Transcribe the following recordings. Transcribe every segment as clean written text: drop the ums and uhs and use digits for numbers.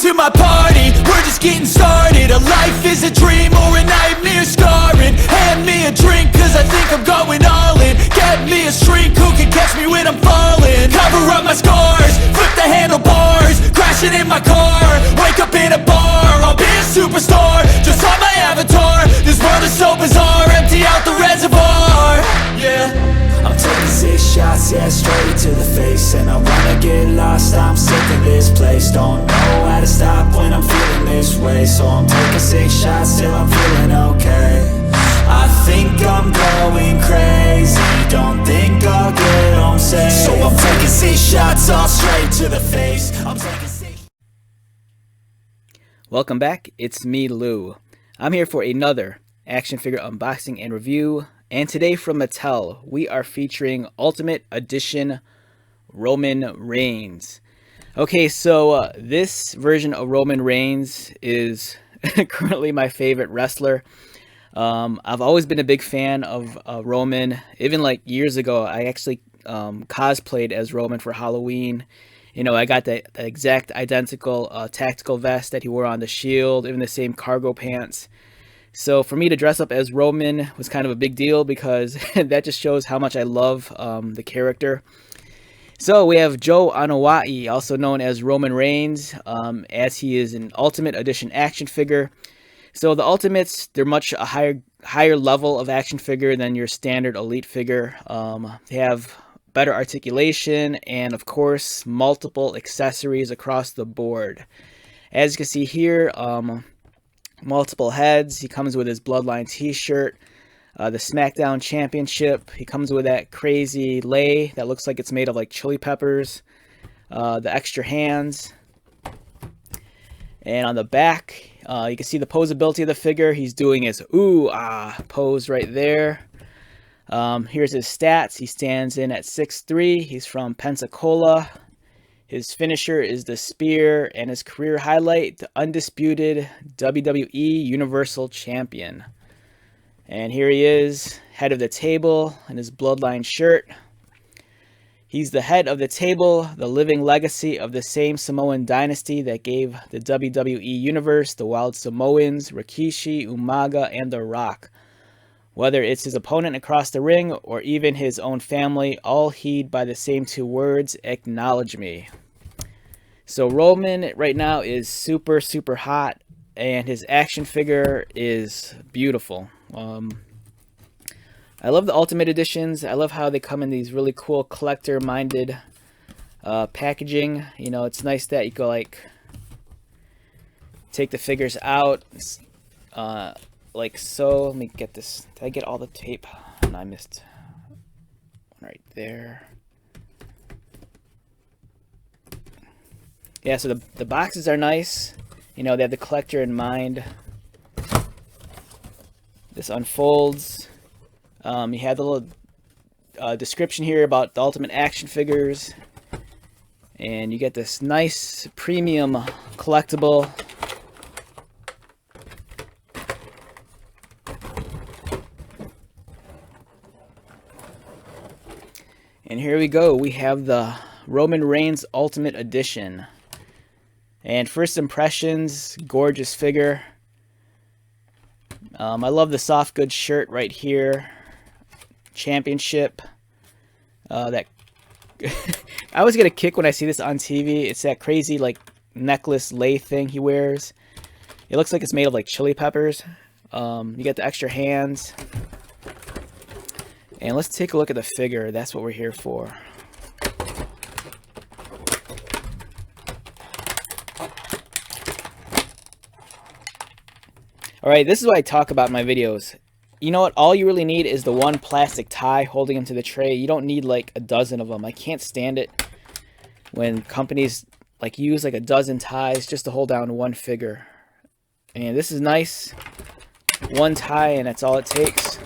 to my party, we're just getting started. A life is a dream or a nightmare scarring. Hand me a drink cause I think I'm going all in. Get me a shrink who can catch me when I'm falling. Cover up my scars, flip the handlebars, crashing in my car, wake up in a bar. I'll be a superstar, just on my avatar. This world is so bizarre, empty out the reservoir. Yeah, I'm taking 6 shots, yeah, straight to the face. And I wanna get lost, I'm sick of this place. Don't know how to stop when I'm feeling this way. So I'm taking 6 shots till I'm feeling okay. I think I'm going crazy, don't think I'll get home safe. So I'm taking 6 shots all straight to the face. I'm taking 6. Welcome back, it's me, Lou. I'm here for another action figure unboxing and review. And today from Mattel, we are featuring Ultimate Edition Roman Reigns. Okay, so this version of Roman Reigns is currently my favorite wrestler. I've always been a big fan of Roman. Even like years ago, I actually cosplayed as Roman for Halloween. You know, I got the exact identical tactical vest that he wore on the Shield, even the same cargo pants. So for me to dress up as Roman was kind of a big deal because that just shows how much I love the character. So we have Joe Anoa'i, also known as Roman Reigns, as he is an Ultimate Edition action figure. So the Ultimates, they're much a higher level of action figure than your standard Elite figure. They have better articulation and, of course, multiple accessories across the board. As you can see here, multiple heads. He comes with his Bloodline t-shirt, the SmackDown Championship. He comes with that crazy lei that looks like it's made of like chili peppers, the extra hands. And on the back, you can see the posability of the figure. He's doing his ooh ah pose right there. Here's his stats. He stands in at 6'3". He's from Pensacola. His finisher is the spear, and his career highlight, the undisputed WWE Universal Champion. And here he is, head of the table in his Bloodline shirt. He's the head of the table, the living legacy of the same Samoan dynasty that gave the WWE Universe the Wild Samoans, Rikishi, Umaga, and The Rock. Whether it's his opponent across the ring or even his own family, all heed by the same 2 words, acknowledge me. So Roman right now is super, super hot, and his action figure is beautiful. I love the Ultimate Editions. I love how they come in these really cool collector-minded packaging. You know, it's nice that you go like take the figures out like so. Let me get this. Did I get all the tape? No, I missed one right there. Yeah, so the boxes are nice. You know, they have the collector in mind. This unfolds. You have the little description here about the Ultimate action figures. And you get this nice premium collectible. And here we go. We have the Roman Reigns Ultimate Edition. And first impressions, gorgeous figure. I love the soft goods shirt right here. Championship. That I always get a kick when I see this on TV. It's that crazy like necklace lei thing he wears. It looks like it's made of like chili peppers. You get the extra hands. And let's take a look at the figure. That's what we're here for. Alright, this is what I talk about in my videos. You know what? All you really need is the one plastic tie holding them to the tray. You don't need like a dozen of them. I can't stand it when companies like use like a dozen ties just to hold down one figure. And this is nice. One tie and that's all it takes.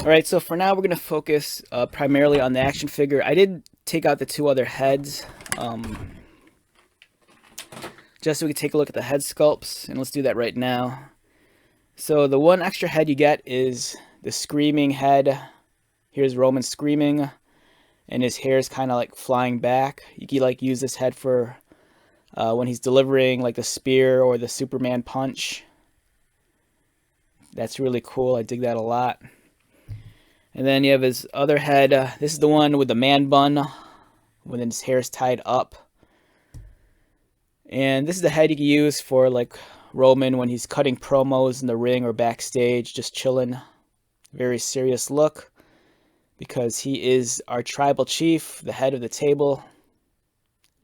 Alright, so for now we're going to focus primarily on the action figure. I did take out the 2 other heads, just so we can take a look at the head sculpts, and let's do that right now. So the one extra head you get is the screaming head. Here's Roman screaming, and his hair is kind of like flying back. You can like use this head for when he's delivering like the spear or the Superman punch. That's really cool. I dig that a lot. And then you have his other head. This is the one with the man bun, when his hair is tied up. And this is the head you can use for like Roman when he's cutting promos in the ring or backstage, just chilling. Very serious look, because he is our tribal chief, the head of the table.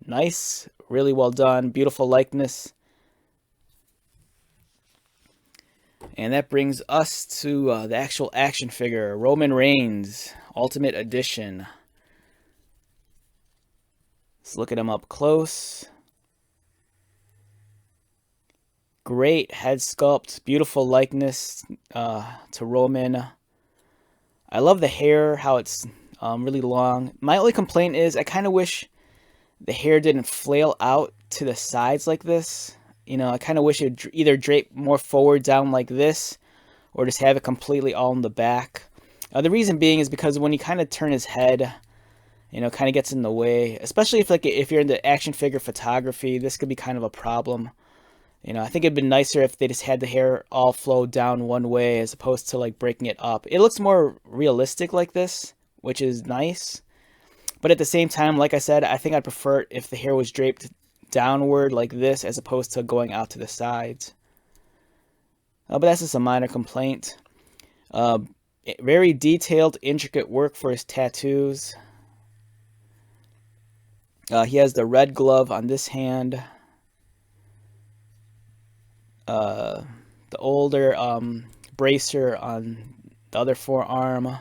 Nice, really well done, beautiful likeness. And that brings us to the actual action figure, Roman Reigns, Ultimate Edition. Let's look at him up close. Great head sculpt, beautiful likeness to Roman. I love the hair, how it's really long. My only complaint is I kind of wish the hair didn't flail out to the sides like this. You know, I kind of wish it either drape more forward down like this, or just have it completely all in the back. The reason being is because when you kind of turn his head, you know, kind of gets in the way. Especially if you're into action figure photography, this could be kind of a problem. You know, I think it'd been nicer if they just had the hair all flow down one way as opposed to like breaking it up. It looks more realistic like this, which is nice. But at the same time, like I said, I think I'd prefer it if the hair was draped downward like this as opposed to going out to the sides. But that's just a minor complaint. Very detailed, intricate work for his tattoos. He has the red glove on this hand. The older bracer on the other forearm.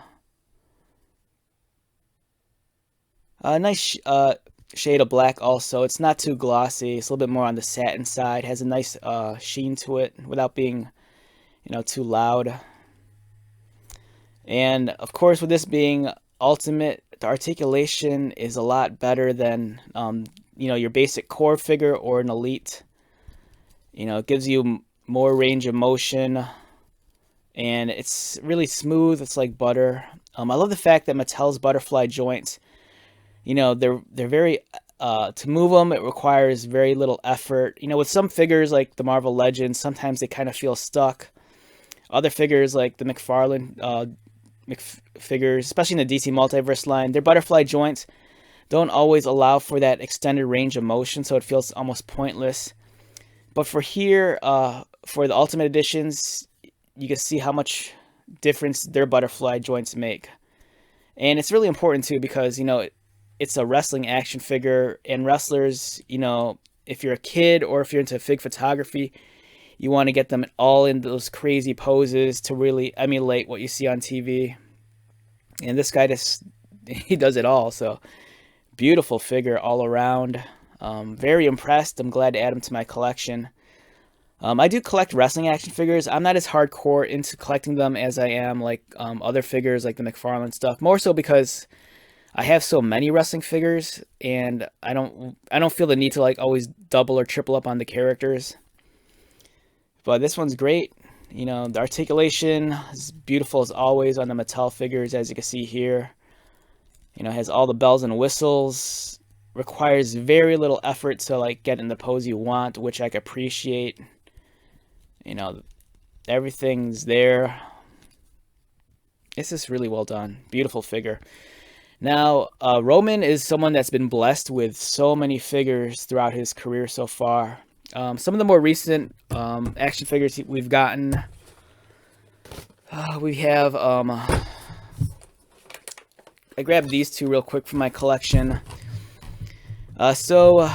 Nice shade of black also. It's not too glossy. It's a little bit more on the satin side. Has a nice sheen to it without being, you know, too loud. And of course, with this being Ultimate, the articulation is a lot better than you know, your basic core figure or an Elite. You know, it gives you more range of motion, and it's really smooth. It's like butter. I love the fact that Mattel's butterfly joints, you know, they're very to move them, it requires very little effort. You know, with some figures like the Marvel Legends, sometimes they kind of feel stuck. Other figures like the McFarlane figures, especially in the DC Multiverse line, their butterfly joints don't always allow for that extended range of motion, so it feels almost pointless. But for here, for the Ultimate Editions, you can see how much difference their butterfly joints make. And it's really important too, because, you know, it's a wrestling action figure, and wrestlers, you know, if you're a kid or if you're into fig photography, you want to get them all in those crazy poses to really emulate what you see on TV. And this guy just, he does it all. So beautiful figure all around. Very impressed. I'm glad to add him to my collection. I do collect wrestling action figures. I'm not as hardcore into collecting them as I am like other figures like the McFarlane stuff. More so because I have so many wrestling figures, and I don't feel the need to like always double or triple up on the characters. But this one's great. You know, the articulation is beautiful as always on the Mattel figures, as you can see here. You know, it has all the bells and whistles. Requires very little effort to like get in the pose you want, which I appreciate. You know, everything's there. It's just really well done. Beautiful figure. Now, Roman is someone that's been blessed with so many figures throughout his career so far. Some of the more recent action figures we've gotten, we have, I grabbed these two real quick from my collection. So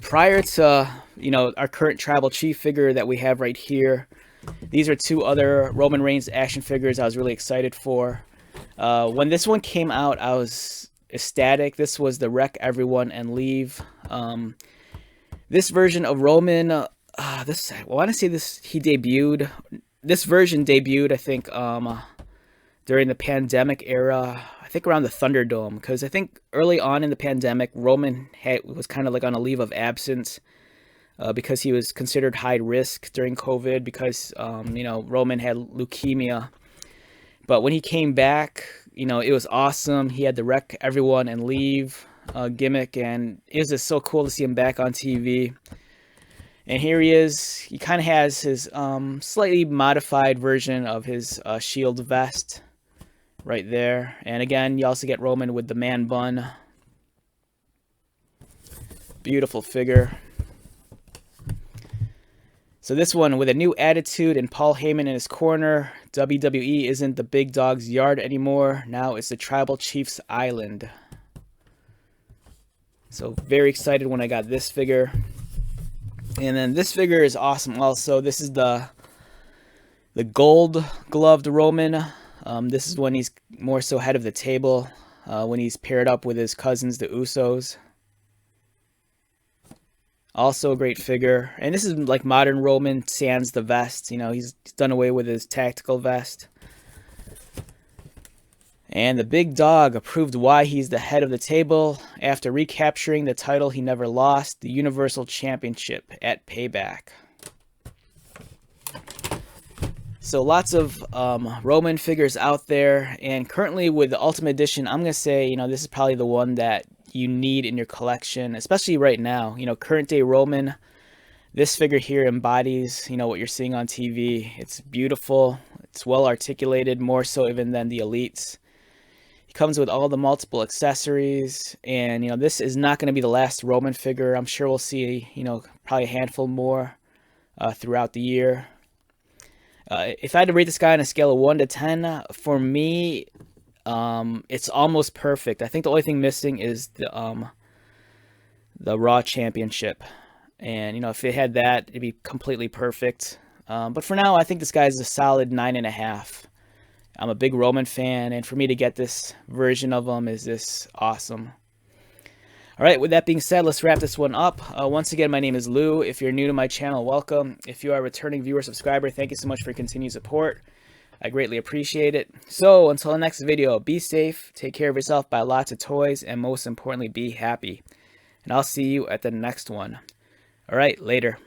prior to, you know, our current tribal chief figure that we have right here, these are two other Roman Reigns action figures I was really excited for. When this one came out, I was ecstatic. This was the Wreck Everyone and Leave. This version of Roman, I want to say this, he debuted. This version debuted, I think, during the pandemic era, I think around the Thunderdome, because I think early on in the pandemic, Roman was kind of like on a leave of absence because he was considered high risk during COVID because, Roman had leukemia. But when he came back, it was awesome. He had the wreck everyone and leave gimmick, and it was just so cool to see him back on TV. And here he is. He kind of has his slightly modified version of his Shield vest right there. And again, you also get Roman with the man bun. Beautiful figure. So this one with a new attitude and Paul Heyman in his corner. WWE isn't the big dog's yard anymore. Now it's the Tribal Chief's island. So very excited when I got this figure. And then this figure is awesome also. This is the gold gloved Roman. This is when he's more so head of the table. When he's paired up with his cousins, the Usos. Also a great figure. And this is like modern Roman sans the vest. He's done away with his tactical vest. And the big dog proved why he's the head of the table after recapturing the title he never lost, the Universal Championship at Payback. So lots of Roman figures out there, and currently with the Ultimate Edition, I'm going to say, this is probably the one that you need in your collection, especially right now. Current day Roman, this figure here embodies, what you're seeing on TV. It's beautiful. It's well articulated, more so even than the Elites. Comes with all the multiple accessories, and this is not going to be the last Roman figure. I'm sure we'll see probably a handful more throughout the year. If I had to rate this guy on a scale of 1 to 10, for me, it's almost perfect. I think the only thing missing is the Raw Championship, and if it had that, it'd be completely perfect. But for now, I think this guy is a solid 9.5. I'm a big Roman fan, and for me to get this version of him is just awesome. All right, with that being said, let's wrap this one up. Once again, my name is Lou. If you're new to my channel, welcome. If you are a returning viewer, subscriber, thank you so much for your continued support. I greatly appreciate it. So until the next video, be safe, take care of yourself, buy lots of toys, and most importantly, be happy. And I'll see you at the next one. All right, later.